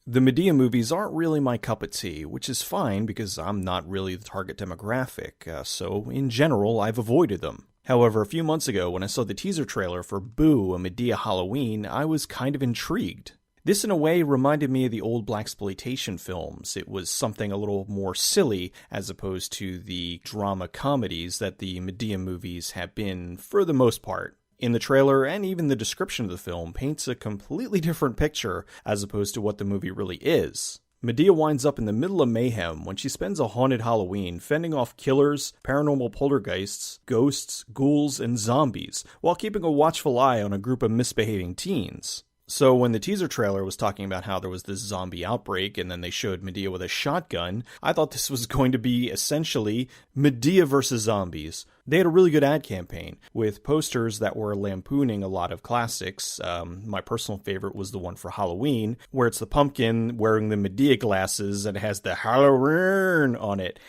The Madea movies aren't really my cup of tea, which is fine because I'm not really the target demographic, so in general I've avoided them. However, a few months ago when I saw the teaser trailer for Boo! A Madea Halloween, I was kind of intrigued. This in a way reminded me of the old blaxploitation films. It was something a little more silly as opposed to the drama comedies that the Madea movies have been for the most part. In the trailer, and even the description of the film, paints a completely different picture as opposed to what the movie really is. Madea winds up in the middle of mayhem when she spends a haunted Halloween fending off killers, paranormal poltergeists, ghosts, ghouls, and zombies, while keeping a watchful eye on a group of misbehaving teens. So when the teaser trailer was talking about how there was this zombie outbreak and then they showed Madea with a shotgun, I thought this was going to be essentially Madea versus zombies. They had a really good ad campaign with posters that were lampooning a lot of classics. My personal favorite was the one for Halloween, where it's the pumpkin wearing the Madea glasses and it has the Halloween on it.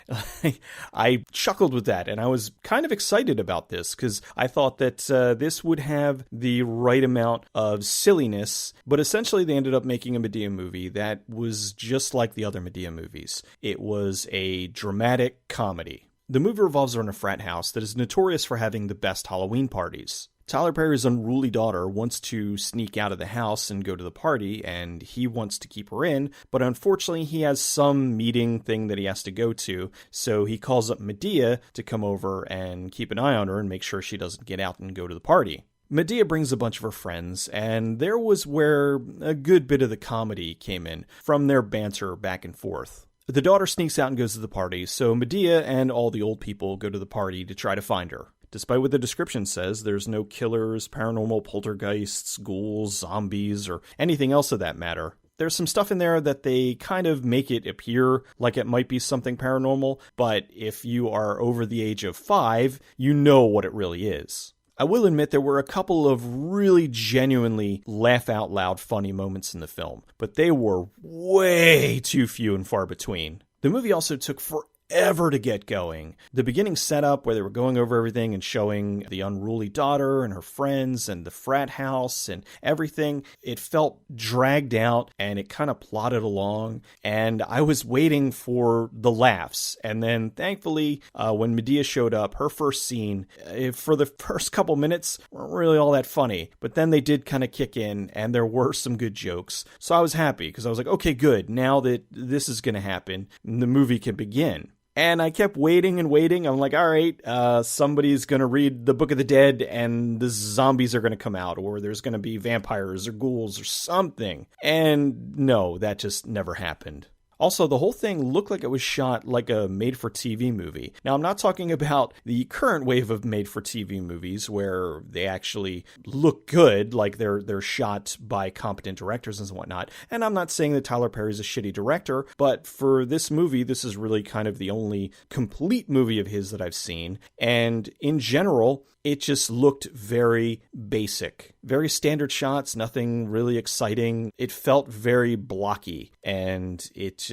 I chuckled with that, and I was kind of excited about this because I thought that this would have the right amount of silliness, but essentially they ended up making a Madea movie that was just like the other Madea movies. It was a dramatic comedy. The movie revolves around a frat house that is notorious for having the best Halloween parties. Tyler Perry's unruly daughter wants to sneak out of the house and go to the party, and he wants to keep her in, but unfortunately he has some meeting thing that he has to go to, so he calls up Madea to come over and keep an eye on her and make sure she doesn't get out and go to the party. Madea brings a bunch of her friends, and there was where a good bit of the comedy came in, from their banter back and forth. The daughter sneaks out and goes to the party, so Madea and all the old people go to the party to try to find her. Despite what the description says, there's no killers, paranormal poltergeists, ghouls, zombies, or anything else of that matter. There's some stuff in there that they kind of make it appear like it might be something paranormal, but if you are over the age of 5, you know what it really is. I will admit there were a couple of really genuinely laugh-out-loud funny moments in the film, but they were way too few and far between. The movie also took forever to get going. The beginning setup where they were going over everything and showing the unruly daughter and her friends and the frat house and everything, it felt dragged out and it kind of plodded along, and I was waiting for the laughs. And then thankfully, when Madea showed up, her first scene, for the first couple minutes, weren't really all that funny, but then they did kind of kick in and there were some good jokes. So I was happy because I was like, okay, good. Now that this is going to happen, the movie can begin. And I kept waiting and waiting. I'm like, all right, somebody's going to read the Book of the Dead and the zombies are going to come out, or there's going to be vampires or ghouls or something. And no, that just never happened. Also, the whole thing looked like it was shot like a made-for-TV movie. Now, I'm not talking about the current wave of made-for-TV movies where they actually look good, like they're shot by competent directors and whatnot. And I'm not saying that Tyler Perry's a shitty director, but for this movie, this is really kind of the only complete movie of his that I've seen. And in general, it just looked very basic. Very standard shots, nothing really exciting. It felt very blocky, and it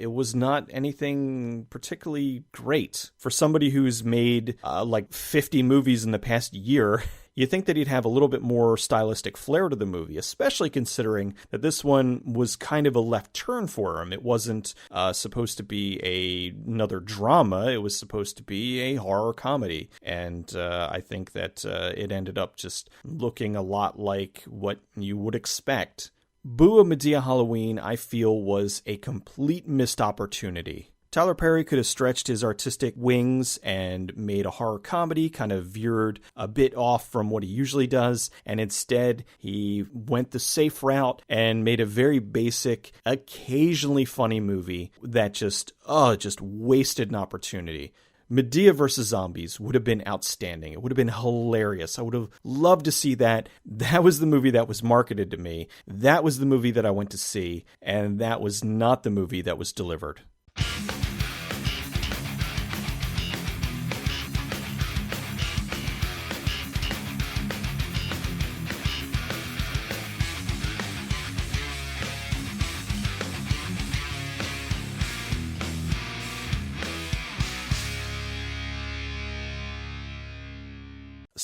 was not anything particularly great. For somebody who's made like 50 movies in the past year, you'd think that he'd have a little bit more stylistic flair to the movie, especially considering that this one was kind of a left turn for him. It wasn't supposed to be another drama. It was supposed to be a horror comedy. And I think that it ended up just looking a lot like what you would expect. Boo! A Madea Halloween, I feel, was a complete missed opportunity. Tyler Perry could have stretched his artistic wings and made a horror comedy, kind of veered a bit off from what he usually does, and instead he went the safe route and made a very basic, occasionally funny movie that just wasted an opportunity. Madea vs. Zombies would have been outstanding. It would have been hilarious. I would have loved to see that. That was the movie that was marketed to me. That was the movie that I went to see, and that was not the movie that was delivered.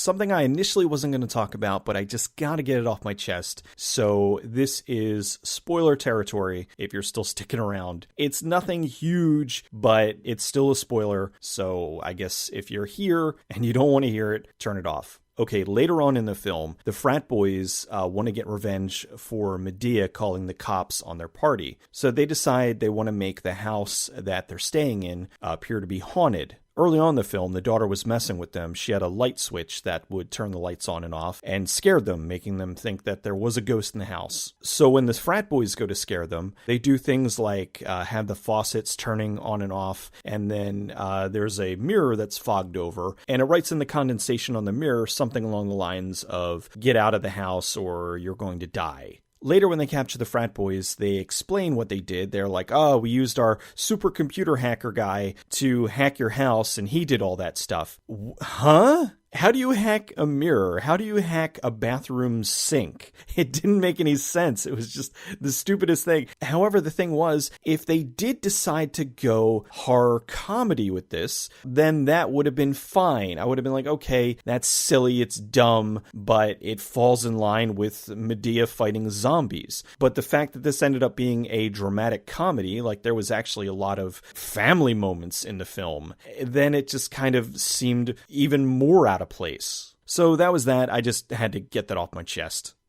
something I initially wasn't going to talk about, but I just got to get it off my chest. So this is spoiler territory if you're still sticking around. It's nothing huge, but it's still a spoiler. So I guess if you're here and you don't want to hear it, turn it off. Okay, later on in the film, the frat boys want to get revenge for Madea calling the cops on their party. So they decide they want to make the house that they're staying in appear to be haunted. Early on in the film, the daughter was messing with them. She had a light switch that would turn the lights on and off and scared them, making them think that there was a ghost in the house. So when the frat boys go to scare them, they do things like have the faucets turning on and off, and then there's a mirror that's fogged over, and it writes in the condensation on the mirror something along the lines of, "Get out of the house or you're going to die." Later, when they capture the frat boys, they explain what they did. They're like, oh, we used our supercomputer hacker guy to hack your house, and he did all that stuff. Huh? How do you hack a mirror? How do you hack a bathroom sink? It didn't make any sense. It was just the stupidest thing. However, the thing was, if they did decide to go horror comedy with this, then that would have been fine. I would have been like, okay, that's silly, it's dumb, but it falls in line with Madea fighting zombies. But the fact that this ended up being a dramatic comedy, like there was actually a lot of family moments in the film, then it just kind of seemed even more out of place. So that was that. I just had to get that off my chest.